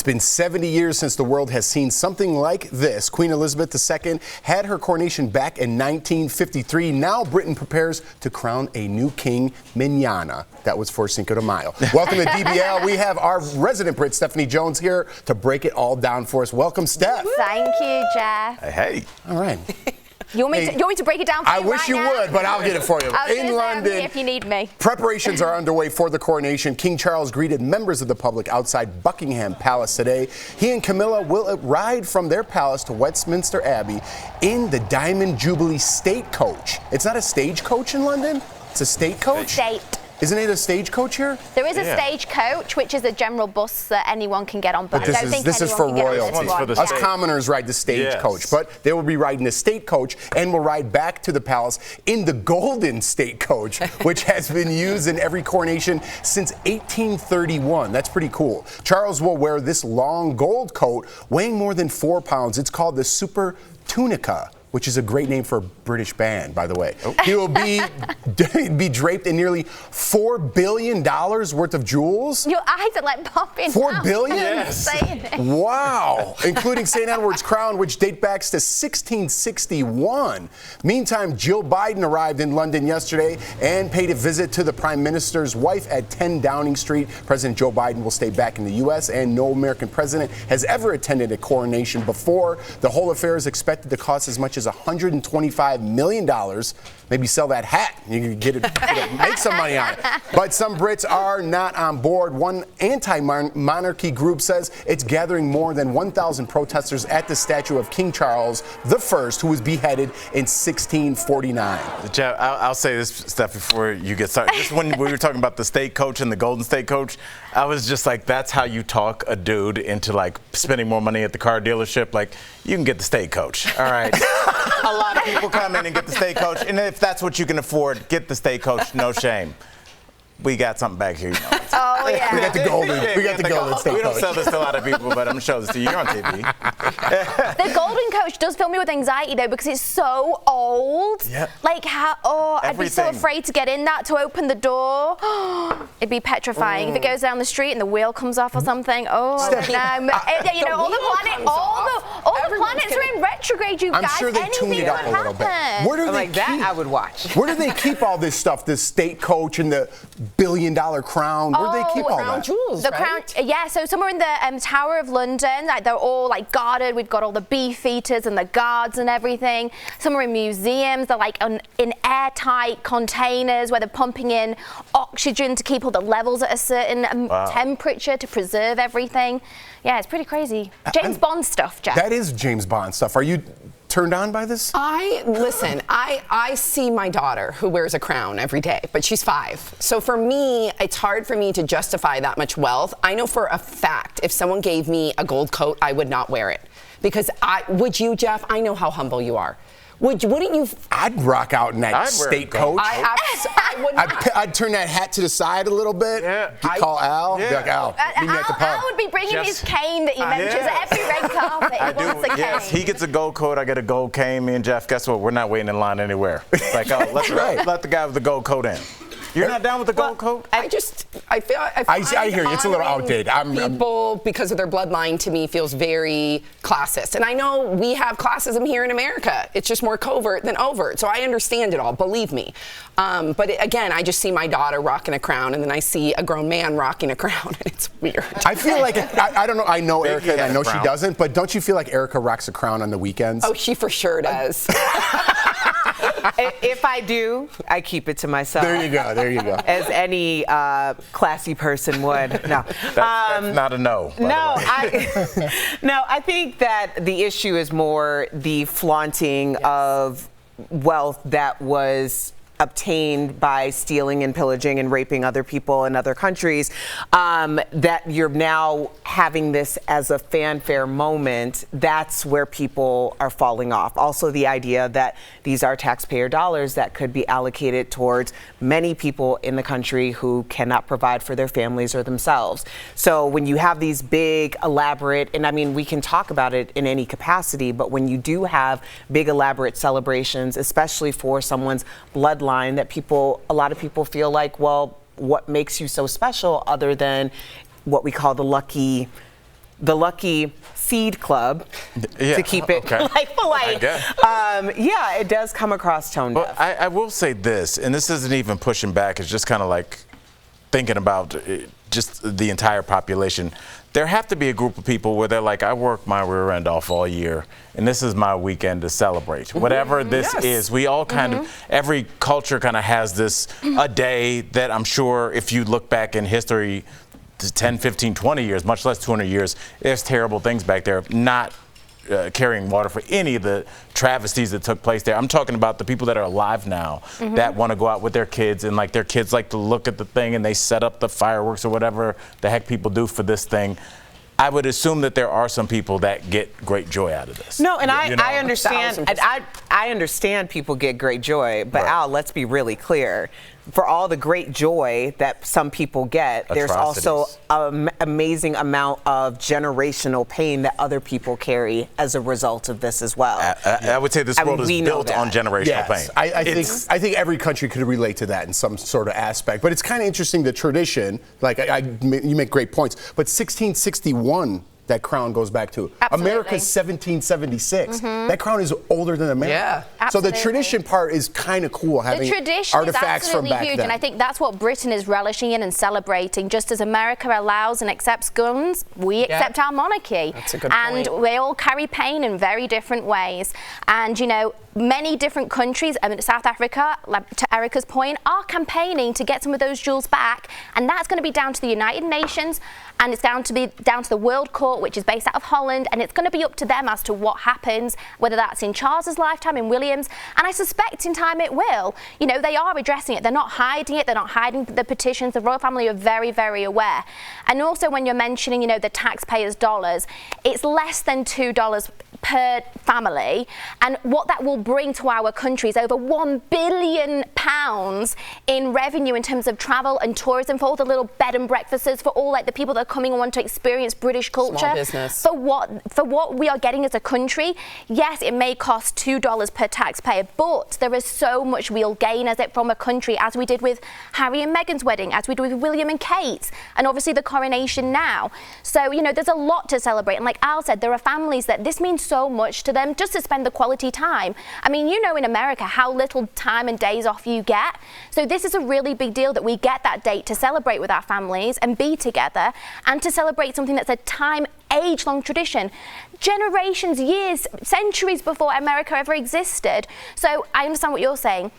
It's been 70 years since the world has seen something like this. Queen Elizabeth II had her coronation back in 1953. Now Britain prepares to crown a new king mañana. That was for Cinco de Mayo. Welcome to DBL. We have our resident Brit, Stephanie Jones, here to break it all down for us. Welcome, Steph. Thank you, Jeff. Hey. All right. You want me to break it down for you? I wish you would, but I'll get it for you. In London, if you need me. Preparations are underway for the coronation. King Charles greeted members of the public outside Buckingham Palace today. He and Camilla will ride from their palace to Westminster Abbey in the Diamond Jubilee State Coach. It's not a stagecoach in London? It's a state coach? State. Isn't it a stagecoach here? There is a stagecoach, which is a general bus that anyone can get on, but I don't think this is for royalty. Us Yeah. commoners ride the stagecoach, but they will be riding the stagecoach and will ride back to the palace in the golden stagecoach, which has been used in every coronation since 1831. That's pretty cool. Charles will wear this long gold coat weighing more than 4 pounds. It's called the Super Tunica, which is a great name for a British band, by the way. Oh. He will be draped in nearly $4 billion worth of jewels. Your eyes are like popping. $4 billion? Yes. Wow. Including St. Edward's crown, which dates back to 1661. Meantime, Jill Biden arrived in London yesterday and paid a visit to the Prime Minister's wife at 10 Downing Street. President Joe Biden will stay back in the U.S., and no American president has ever attended a coronation before. The whole affair is expected to cost as much as $125 million. Maybe sell that hat. You can get it, make some money on it. But some Brits are not on board. One anti-monarchy group says it's gathering more than 1,000 protesters at the statue of King Charles I, who was beheaded in 1649. Jeff, I'll say this stuff before you get started. Just when we were talking about the state coach and the golden state coach, I was just like, that's how you talk a dude into like spending more money at the car dealership. Like, you can get the state coach. All right. A lot of people come in and get the state coach, and if that's what you can afford, get the state coach. No shame. We got something back here. You know. Oh, yeah. We got the golden. We got the golden state coach. We don't sell this to a lot of people, but I'm going to show this to you. You're on TV. The golden coach does fill me with anxiety, though, because it's so old. Yeah. Like, I'd be so afraid to get in that, to open the door. It'd be petrifying. If it goes down the street and the wheel comes off or something, all the planets are in retrograde, you guys. I'm sure they tuned it up a little bit. Where do they that I would watch. Where do they keep all this stuff, the state coach and the billion-dollar crown? Where do they keep all that? Jewels, the crown, yeah. So somewhere in the Tower of London, like they're all like guarded. We've got all the beefeaters and the guards and everything. Somewhere in museums, they're like in airtight containers where they're pumping in oxygen to keep all the levels at a certain temperature to preserve everything. Yeah, it's pretty crazy. James Bond stuff, Jeff. That is James Bond stuff. Are you turned on by this? I see my daughter who wears a crown every day, but she's 5. So for me, it's hard for me to justify that much wealth. I know for a fact, if someone gave me a gold coat, I would not wear it. Because would you, Jeff? I know how humble you are. Wouldn't you? I'd rock out in that state coach. I would not. I'd turn that hat to the side a little bit. Yeah. Call Al. Yeah. Be like, Al, meet me at the pub. Al would be bringing his cane that he mentions at every red carpet. He wants a cane. Yes, he gets a gold coat. I get a gold cane. Me and Jeff, guess what? We're not waiting in line anywhere. It's like, oh, let's let the guy with the gold coat in. You're not down with the gold coat? I hear you. It's a little outdated. People, because of their bloodline, to me, feels very classist. And I know we have classism here in America. It's just more covert than overt. So I understand it all, believe me. But again, I just see my daughter rocking a crown, and then I see a grown man rocking a crown, and it's weird. I feel like, I don't know, I know Erica, and I know she doesn't, but don't you feel like Erica rocks a crown on the weekends? Oh, she for sure does. If I do, I keep it to myself. There you go. There you go. As any classy person would. No, that's not a no. I think that the issue is more the flaunting of wealth that was obtained by stealing and pillaging and raping other people in other countries, that you're now having this as a fanfare moment. That's where people are falling off. Also, the idea that these are taxpayer dollars that could be allocated towards many people in the country who cannot provide for their families or themselves. So when you have these big, elaborate, and I mean, we can talk about it in any capacity, but when you do have big, elaborate celebrations, especially for someone's bloodline, that a lot of people feel like, well, what makes you so special other than what we call the lucky the Lucky Seed Club, to keep it like polite. Yeah, it does come across tone deaf. I will say this, and this isn't even pushing back, it's just kind of like thinking about just the entire population. There have to be a group of people where they're like, I work my rear end off all year, and this is my weekend to celebrate. Whatever this is, we all kind of, every culture kind of has this, a day that I'm sure if you look back in history, 10, 15, 20 years, much less 200 years, there's terrible things back there, not carrying water for any of the travesties that took place there. I'm talking about the people that are alive now that want to go out with their kids, and like their kids like to look at the thing and they set up the fireworks or whatever the heck people do for this thing. I would assume that there are some people that get great joy out of this. No, and I understand. I understand people get great joy, but Al, let's be really clear. For all the great joy that some people get, there's also an amazing amount of generational pain that other people carry as a result of this as well. I would say this world is built on generational pain. I think every country could relate to that in some sort of aspect. But it's kind of interesting, the tradition, like you make great points, but 1661, that crown goes back to. Absolutely. America's 1776. That crown is older than America. Yeah. So the tradition part is kind of cool, having artifacts from back huge, then. and I think that's what Britain is relishing in and celebrating. Just as America allows and accepts guns, we accept our monarchy. That's a good point. And we all carry pain in very different ways. And, you know, many different countries, South Africa, to Erica's point, are campaigning to get some of those jewels back, and that's going to be down to the United Nations, and it's down to the World Court, which is based out of Holland, and it's going to be up to them as to what happens, whether that's in Charles's lifetime, in William's, and I suspect in time it will. You know, they are addressing it. They're not hiding it. They're not hiding the petitions. The royal family are very, very aware. And also, when you're mentioning, you know, the taxpayers' dollars, it's less than $2 per family, and what that will bring to our country is over £1 billion in revenue in terms of travel and tourism for all the little bed and breakfasts, for all like the people that are coming and want to experience British culture. Small business. For what we are getting as a country, yes, it may cost $2 per taxpayer, but there is so much we'll gain as it from a country, as we did with Harry and Meghan's wedding, as we did with William and Kate's, and obviously the coronation now. So, you know, there's a lot to celebrate, and like Al said, there are families that this means so much to them, just to spend the quality time. I mean, you know, in America how little time and days off you get, so this is a really big deal that we get that date to celebrate with our families and be together, and to celebrate something that's a age-long tradition, generations, years, centuries before America ever existed. So I understand what you're saying.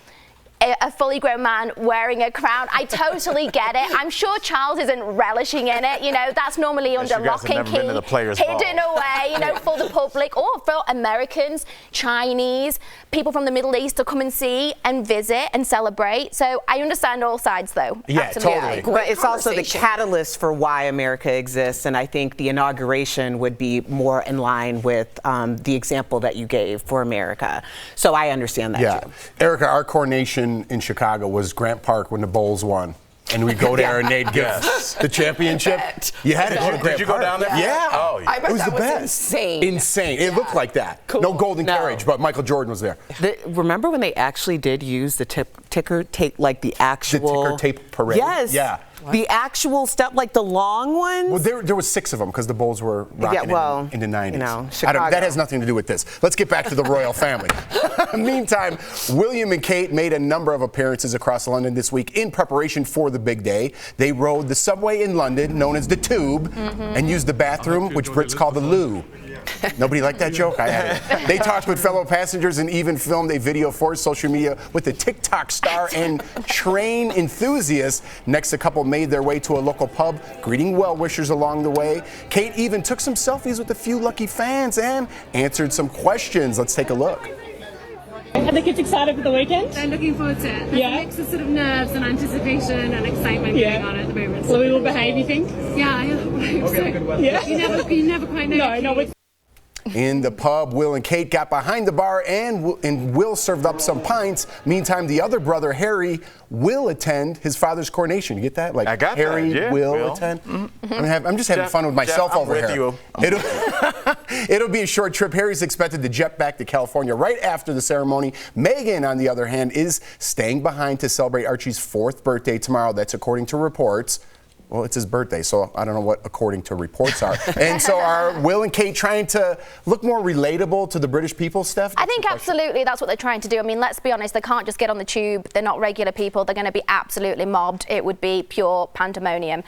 A fully grown man wearing a crown, I totally get it. I'm sure Charles isn't relishing in it. You know, that's normally under lock and key, hidden away, you know, for the public, or for Americans, Chinese, people from the Middle East to come and see and visit and celebrate. So I understand all sides, though. Yeah, absolutely. totally. But it's also the catalyst for why America exists, and I think the inauguration would be more in line with the example that you gave for America. So I understand that too. Erica, our coronation in Chicago was Grant Park when the Bulls won. And we go there and they'd give the championship. You had to go to Grant Park. Did you go down there? Yeah. Oh, I bet it was that the was best. insane. Insane. It looked like that. Cool. No golden carriage, but Michael Jordan was there. Remember when they actually did use the ticker tape, like the actual... The ticker tape parade? Yes. Yeah. What? The actual stuff, like the long ones? Well, there was 6 of them because the Bulls were rocking in the 90s. You know, that has nothing to do with this. Let's get back to the royal family. Meantime, William and Kate made a number of appearances across London this week in preparation for the big day. They rode the subway in London, known as the Tube, and used the bathroom, which Brits call the loo. Nobody liked that joke? I had it. They talked with fellow passengers and even filmed a video for social media with the TikTok star and train enthusiast. Next, a couple made their way to a local pub, greeting well-wishers along the way. Kate even took some selfies with a few lucky fans and answered some questions. Let's take a look. Are the kids excited for the weekend? They're looking forward to it. There's a mix of sort of nerves and anticipation and excitement going on at the moment. So we will behave, you think? Yeah, I hope so. Yeah. You never quite know. No. In the pub, Will and Kate got behind the bar and Will served up some pints. Meantime, the other brother, Harry, will attend his father's coronation. You get that? Like, I got Harry that. Yeah, will attend. I'm just having fun with myself over here. It'll be a short trip. Harry's expected to jet back to California right after the ceremony. Meghan, on the other hand, is staying behind to celebrate Archie's 4th birthday tomorrow. That's according to reports. Well, it's his birthday, so I don't know what according to reports are. And so are Will and Kate trying to look more relatable to the British people, Steph? I think absolutely that's what they're trying to do. I mean, let's be honest, they can't just get on the tube. They're not regular people. They're going to be absolutely mobbed. It would be pure pandemonium.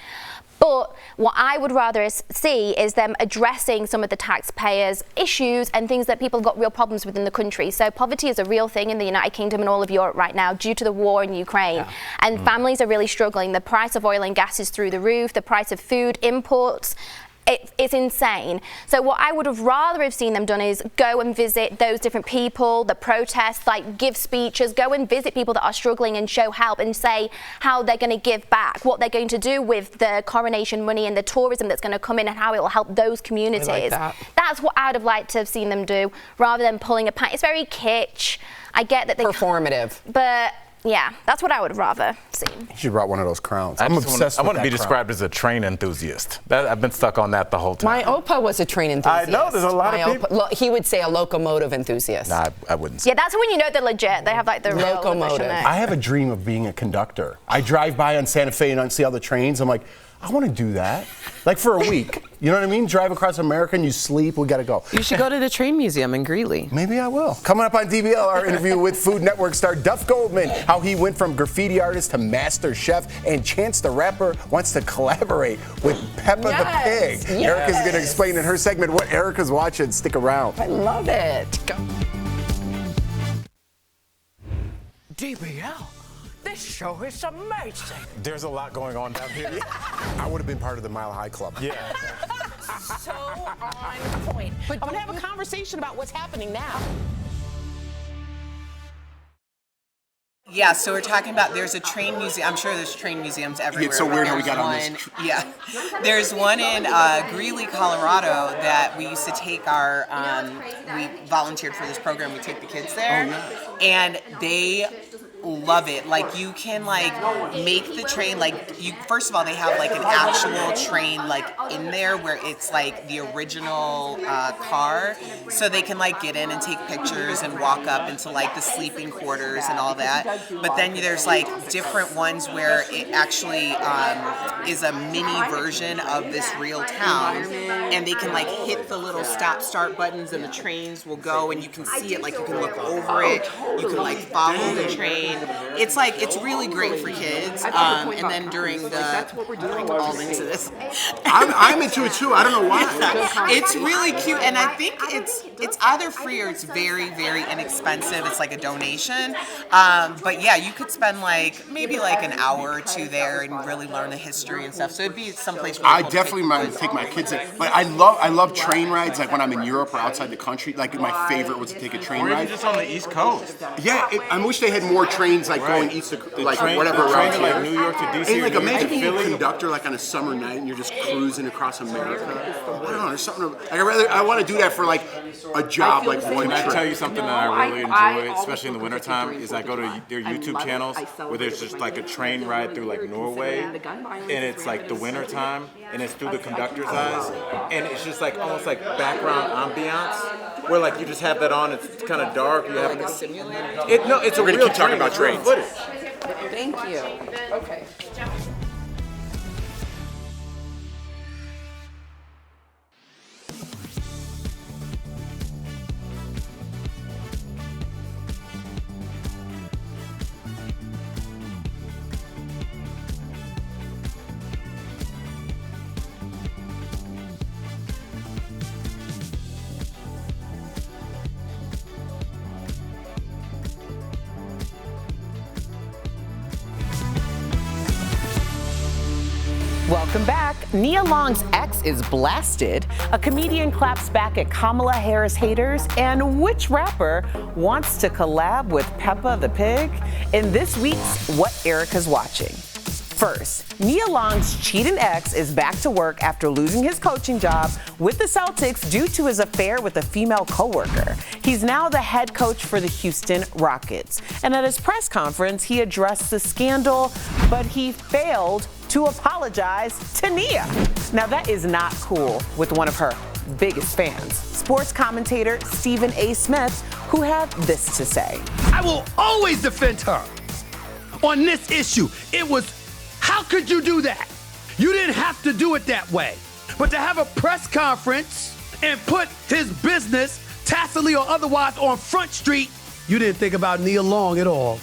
But what I would rather see is them addressing some of the taxpayers' issues and things that people have got real problems with in the country. So poverty is a real thing in the United Kingdom and all of Europe right now due to the war in Ukraine. Yeah. And families are really struggling. The price of oil and gas is through the roof. The price of food, imports, it's insane. So what I would have rather have seen them done is go and visit those different people, the protests, like give speeches, go and visit people that are struggling and show help and say how they're going to give back, what they're going to do with the coronation money and the tourism that's going to come in and how it will help those communities. I like that. That's what I would have liked to have seen them do rather than pulling a pant. It's very kitsch. I get that they performative. But yeah, that's what I would have rather seen. You should have brought one of those crowns. I'm obsessed with that. I want to be described as a train enthusiast. I've been stuck on that the whole time. My Opa was a train enthusiast. I know, there's a lot of people. He would say a locomotive enthusiast. Nah, I wouldn't say. Yeah, that's when you know they're legit. They have like the real Locomotive. I have a dream of being a conductor. I drive by on Santa Fe and I see all the trains. I'm like, I want to do that. Like for a week. You know what I mean? Drive across America and you sleep. We got to go. You should go to the train museum in Greeley. Maybe I will. Coming up on DBL, our interview with Food Network star Duff Goldman, how he went from graffiti artist to master chef, and Chance the Rapper wants to collaborate with Peppa the Pig. Yes. Erica's going to explain in her segment what Erica's watching. Stick around. I love it. Go. DBL, this show is amazing. There's a lot going on down here. I would have been part of the Mile High Club. Yeah. So on point. But I'm going to have a conversation about what's happening now. Yeah, so we're talking about there's a train museum. I'm sure there's train museums everywhere. It's so weird how we There's got on this. Yeah, there's one in Greeley, Colorado that we used to take our. We volunteered for this program. We take the kids there, and they love it. Like you can like make the train like you. First of all, they have like an actual train like in there where it's like the original car, so they can like get in and take pictures and walk up into like the sleeping quarters and all that. But then there's like different ones where it actually is a mini version of this real town, and they can like hit the little stop-start buttons and the trains will go, and you can see it. Like you can look over it, you can like follow the train. It's like it's really great for kids. And then during the I'm all into this. I'm into it too. I don't know why. It's really cute, and I think it's either free or it's very, very inexpensive. It's like a donation. But yeah, you could spend like maybe like an hour or two there and really learn the history and stuff. So it'd be someplace really I cool definitely might take my kids in. But I love train rides. Like when I'm in Europe or outside the country. Like my favorite was to take a train ride. Just on the East Coast. Yeah, I wish they had more trains like going east to like whatever train around to, here. like New York to DC. And like or New York imagine to being a Philly. conductor like on a summer night and you're just cruising across America. I don't know. There's something. Like I want to do that for like a job, like one Can I trip. tell you something that I really enjoy, especially in the wintertime, is I go to their YouTube channels where there's just like a train ride through like Norway, and it's like the wintertime, and it's through the conductor's eyes, and it's just like almost like background ambiance, where like you just have that on, it's kind of dark, you have it's a We're gonna real keep talking train, about it's real trains. footage. Thank you. Okay. Welcome back. Nia Long's ex is blasted. A comedian claps back at Kamala Harris haters. And which rapper wants to collab with Peppa the Pig? In this week's What Erica's Watching. First, Nia Long's cheating ex is back to work after losing his coaching job with the Celtics due to his affair with a female coworker. He's now the head coach for the Houston Rockets. And at his press conference, he addressed the scandal, but he failed to apologize to Nia. Now that is not cool with one of her biggest fans, sports commentator Stephen A. Smith, who had this to say. I will always defend her on this issue. It was, how could you do that? You didn't have to do it that way. But to have a press conference and put his business, tacitly or otherwise, on Front Street, you didn't think about Nia Long at all.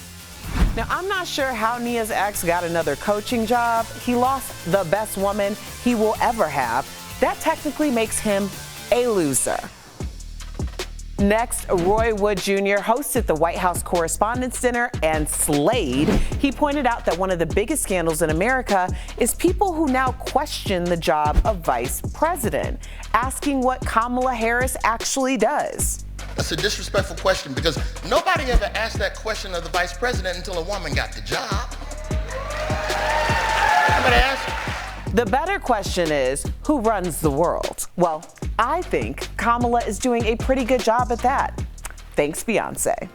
Now, I'm not sure how Nia's ex got another coaching job. He lost the best woman he will ever have. That technically makes him a loser. Next, Roy Wood Jr. hosted the White House Correspondents' Dinner and slayed. He pointed out that one of the biggest scandals in America is people who now question the job of vice president, asking what Kamala Harris actually does. That's a disrespectful question because nobody ever asked that question of the vice president until a woman got the job. Somebody asked. The better question is, who runs the world? Well, I think Kamala is doing a pretty good job at that. Thanks, Beyonce.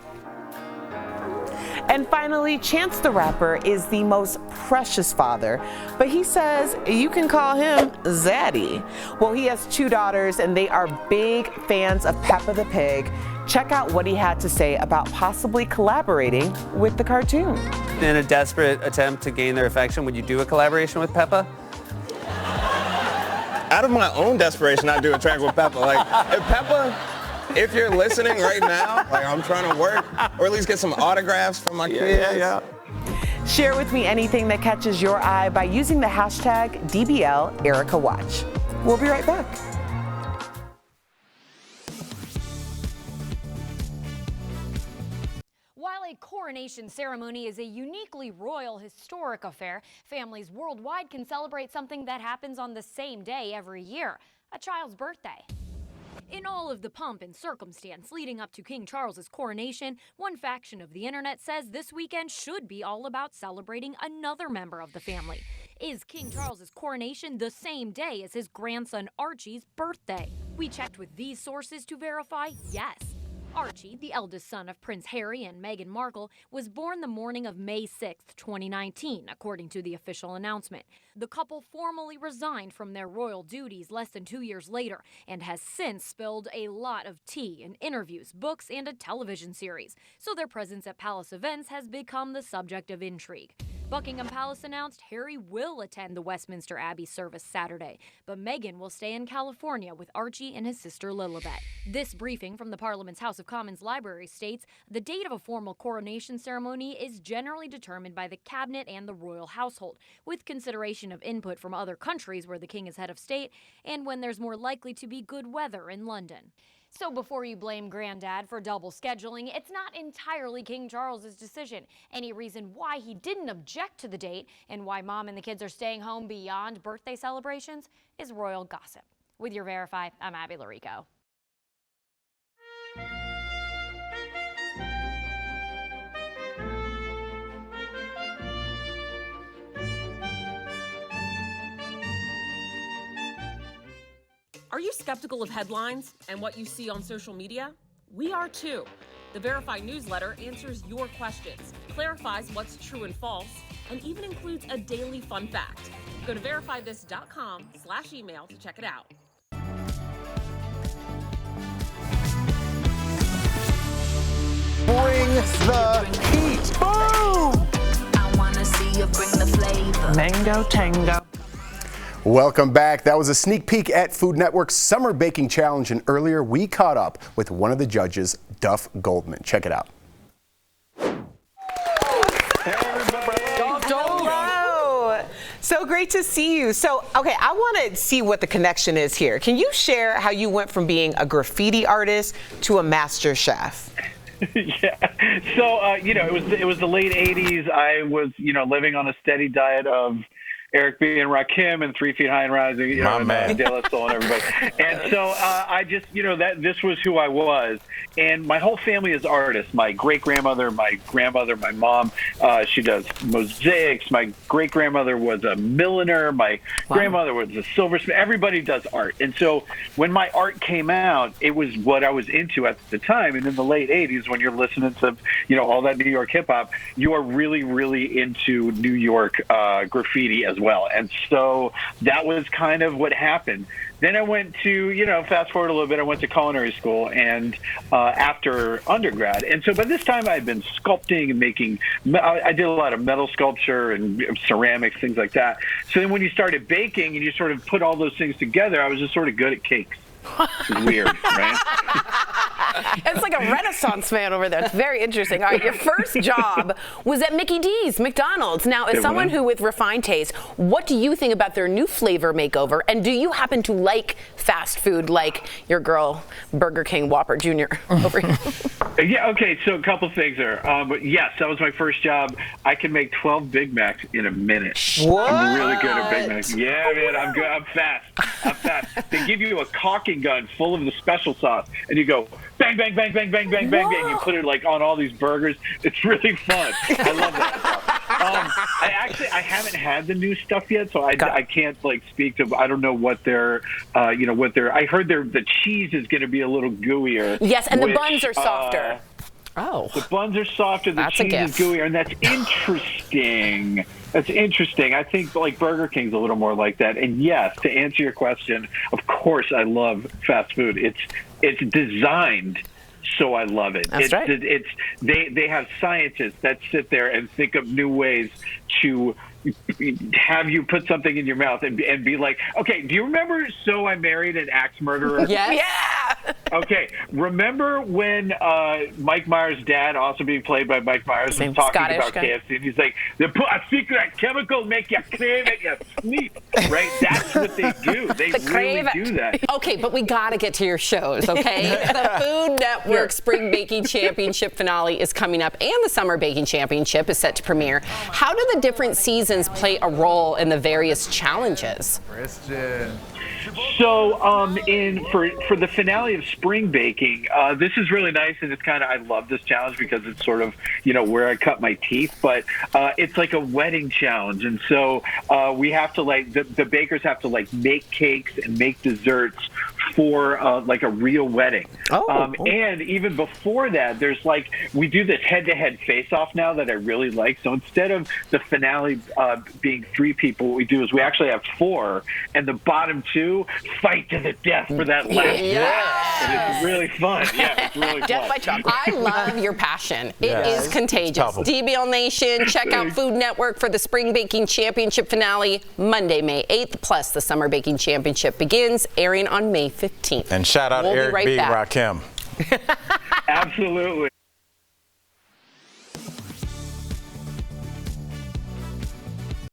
And finally, Chance the Rapper is the most precious father, but he says you can call him Zaddy. Well, he has 2 daughters, and they are big fans of Peppa the Pig. Check out what he had to say about possibly collaborating with the cartoon. In a desperate attempt to gain their affection, would you do a collaboration with Peppa? Out of my own desperation, I do a track with Peppa. Like, if Peppa, if you're listening right now, like I'm trying to work, or at least get some autographs from my kids. Yeah. Share with me anything that catches your eye by using the hashtag DBLEricaWatch. We'll be right back. While a coronation ceremony is a uniquely royal, historic affair, families worldwide can celebrate something that happens on the same day every year, a child's birthday. In all of the pomp and circumstance leading up to King Charles's coronation, one faction of the internet says this weekend should be all about celebrating another member of the family. Is King Charles's coronation the same day as his grandson Archie's birthday? We checked with these sources to verify yes. Archie, the eldest son of Prince Harry and Meghan Markle, was born the morning of May 6, 2019, according to the official announcement. The couple formally resigned from their royal duties less than 2 years later and has since spilled a lot of tea in interviews, books, and a television series, so their presence at palace events has become the subject of intrigue. Buckingham Palace announced Harry will attend the Westminster Abbey service Saturday, but Meghan will stay in California with Archie and his sister Lilibet. This briefing from the Parliament's House of Commons Library states the date of a formal coronation ceremony is generally determined by the cabinet and the royal household, with consideration of input from other countries where the king is head of state and when there's more likely to be good weather in London. So before you blame Granddad for double scheduling, it's not entirely King Charles's decision. Any reason why he didn't object to the date and why Mom and the kids are staying home beyond birthday celebrations is royal gossip. With your Verify, I'm Abby Larico. Are you skeptical of headlines and what you see on social media? We are too. The Verify newsletter answers your questions, clarifies what's true and false, and even includes a daily fun fact. Go to verifythis.com/email to check it out. Bring the heat. Boom! I wanna see you bring the flavor. Mango Tango. Welcome back. That was a sneak peek at Food Network's Summer Baking Challenge, and earlier we caught up with one of the judges, Duff Goldman. Check it out. Hello. So great to see you. So, okay, I want to see what the connection is here. Can you share how you went from being a graffiti artist to a master chef? Yeah. So, it was the late 80s. I was, living on a steady diet of Eric B. and Rakim and 3 Feet High and Rising, and De La Soul and everybody. And so I just, that this was who I was. And my whole family is artists. My great-grandmother, my grandmother, my mom, she does mosaics. My great-grandmother was a milliner. My grandmother was a silversmith. Everybody does art. And so when my art came out, it was what I was into at the time. And in the late 80s, when you're listening to, all that New York hip-hop, you are really, really into New York graffiti as well. And so that was kind of what happened. Then I went to, fast forward a little bit, I went to culinary school and after undergrad. And so by this time I had been sculpting and I did a lot of metal sculpture and ceramics, things like that. So then when you started baking and you sort of put all those things together, I was just sort of good at cakes. It's weird, right? It's like a Renaissance man over there. It's very interesting. All right, your first job was at Mickey D's, McDonald's. Now, as someone who with refined taste, what do you think about their new flavor makeover? And do you happen to like fast food like your girl, Burger King Whopper Jr. over here? Yeah, okay, so a couple things there. But yes, that was my first job. I can make 12 Big Macs in a minute. What? I'm really good at Big Macs. Yeah, man, I'm good. I'm fast. They give you a caulking gun full of the special sauce, and you go bang, bang, bang, bang, bang, bang, bang, bang. You put it like on all these burgers. It's really fun. I love that stuff. I haven't had the new stuff yet, so I can't like speak to. I don't know what they're, I heard the cheese is going to be a little gooier. Yes, and the buns are softer. The buns are softer, the cheese is gooier, and that's interesting. That's interesting. I think like Burger King's a little more like that. And yes, to answer your question, of course I love fast food. It's designed so I love it. That's right. They have scientists that sit there and think of new ways to have you put something in your mouth and be like, okay, do you remember So I Married an Axe Murderer? Yes. Yeah. Okay, remember when Mike Myers' dad, also being played by Mike Myers, was talking about KFC, and he's like, they put a secret chemical make you crave it, you sleep, right? That's what they do. They really do that. Okay, but we got to get to your shows, okay? The Food Network Spring Baking Championship finale is coming up, and the Summer Baking Championship is set to premiere. How do the different seasons play a role in the various challenges? So for the finale of spring baking, this is really nice, and it's kind of, I love this challenge because it's sort of, where I cut my teeth, but it's like a wedding challenge. And so we have to the bakers have to make cakes and make desserts for like a real wedding. And even before that, there's we do this head-to-head face-off now that I really like. So instead of the finale being 3 people, what we do is we actually have 4, and the bottom 2 fight to the death for that last one. And it's really fun. Yeah, it's really fun. Death by chocolate. I love your passion. It is contagious. DBL Nation, check out Food Network for the Spring Baking Championship finale Monday, May 8th. Plus, the Summer Baking Championship begins, airing on May 15th. And shout out Eric B. Rakim. Absolutely.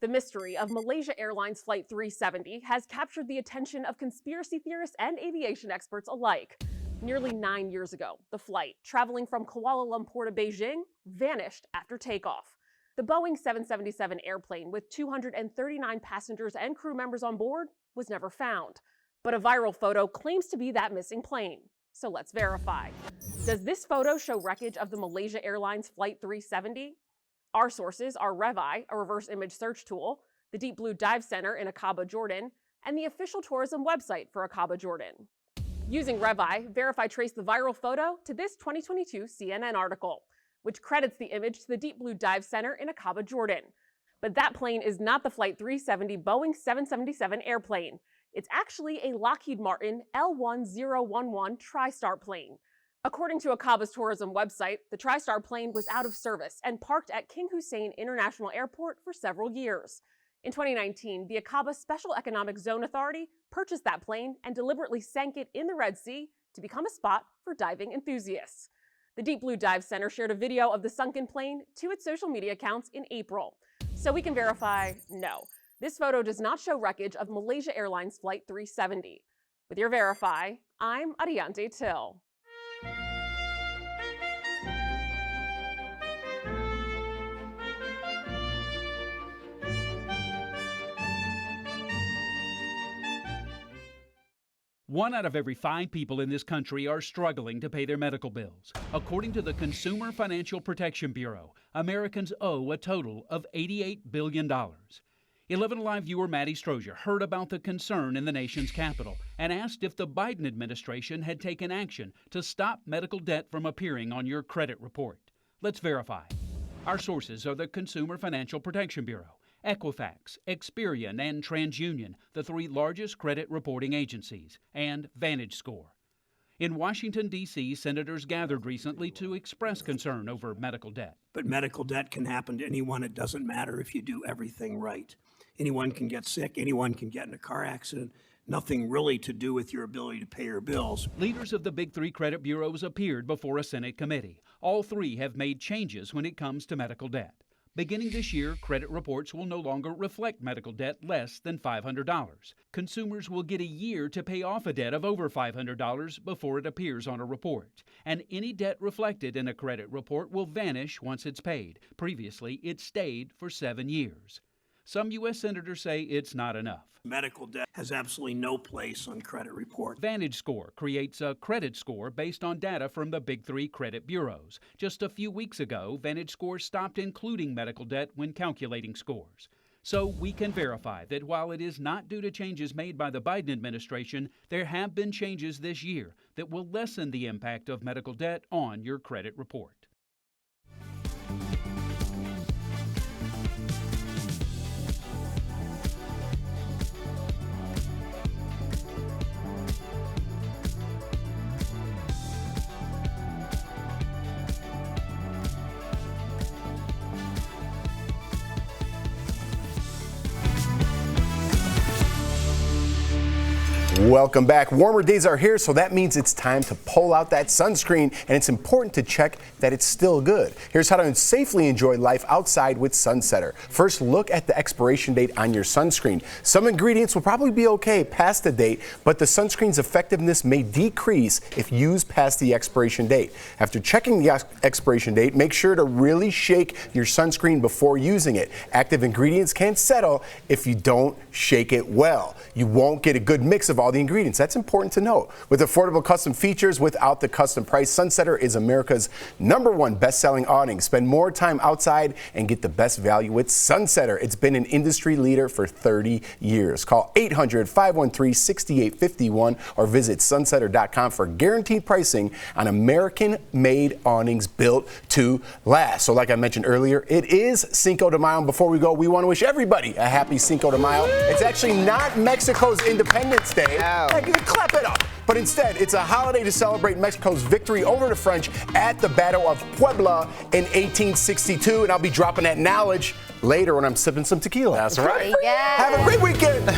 The mystery of Malaysia Airlines Flight 370 has captured the attention of conspiracy theorists and aviation experts alike. Nearly 9 years ago, the flight, traveling from Kuala Lumpur to Beijing, vanished after takeoff. The Boeing 777 airplane with 239 passengers and crew members on board was never found. But a viral photo claims to be that missing plane. So let's verify. Does this photo show wreckage of the Malaysia Airlines Flight 370? Our sources are Revi, a reverse image search tool, the Deep Blue Dive Center in Aqaba, Jordan, and the official tourism website for Aqaba, Jordan. Using Revi, Verify traced the viral photo to this 2022 CNN article, which credits the image to the Deep Blue Dive Center in Aqaba, Jordan. But that plane is not the Flight 370 Boeing 777 airplane. It's actually a Lockheed Martin L1011 TriStar plane. According to Aqaba's tourism website, the TriStar plane was out of service and parked at King Hussein International Airport for several years. In 2019, the Aqaba Special Economic Zone Authority purchased that plane and deliberately sank it in the Red Sea to become a spot for diving enthusiasts. The Deep Blue Dive Center shared a video of the sunken plane to its social media accounts in April. So we can verify, no, this photo does not show wreckage of Malaysia Airlines Flight 370. With your Verify, I'm Ariante Till. One out of every 5 people in this country are struggling to pay their medical bills. According to the Consumer Financial Protection Bureau, Americans owe a total of $88 billion. 11 Alive viewer Maddie Strozier heard about the concern in the nation's capital and asked if the Biden administration had taken action to stop medical debt from appearing on your credit report. Let's verify. Our sources are the Consumer Financial Protection Bureau Equifax, Experian, and TransUnion, the 3 largest credit reporting agencies, and VantageScore. In Washington, D.C., senators gathered recently to express concern over medical debt. But medical debt can happen to anyone. It doesn't matter if you do everything right. Anyone can get sick. Anyone can get in a car accident. Nothing really to do with your ability to pay your bills. Leaders of the big 3 credit bureaus appeared before a Senate committee. All 3 have made changes when it comes to medical debt. Beginning this year, credit reports will no longer reflect medical debt less than $500. Consumers will get a year to pay off a debt of over $500 before it appears on a report. And any debt reflected in a credit report will vanish once it's paid. Previously, it stayed for 7 years. Some U.S. senators say it's not enough. Medical debt has absolutely no place on credit report. VantageScore creates a credit score based on data from the big 3 credit bureaus. Just a few weeks ago, VantageScore stopped including medical debt when calculating scores. So we can verify that while it is not due to changes made by the Biden administration, there have been changes this year that will lessen the impact of medical debt on your credit report. Welcome back. Warmer days are here, so that means it's time to pull out that sunscreen, and it's important to check that it's still good. Here's how to safely enjoy life outside with Sunsetter. First, look at the expiration date on your sunscreen. Some ingredients will probably be okay past the date, but the sunscreen's effectiveness may decrease if used past the expiration date. After checking the expiration date, make sure to really shake your sunscreen before using it. Active ingredients can settle if you don't shake it well. You won't get a good mix of all the ingredients. That's important to note. With affordable custom features without the custom price, Sunsetter is America's #1 best-selling awning. Spend more time outside and get the best value with Sunsetter. It's been an industry leader for 30 years. Call 800-513-6851 or visit sunsetter.com for guaranteed pricing on American-made awnings built to last. So like I mentioned earlier, it is Cinco de Mayo. Before we go, we want to wish everybody a happy Cinco de Mayo. It's actually not Mexico's Independence Day. Clap it up. But instead, it's a holiday to celebrate Mexico's victory over the French at the Battle of Puebla in 1862. And I'll be dropping that knowledge later when I'm sipping some tequila. That's right. Have a great weekend.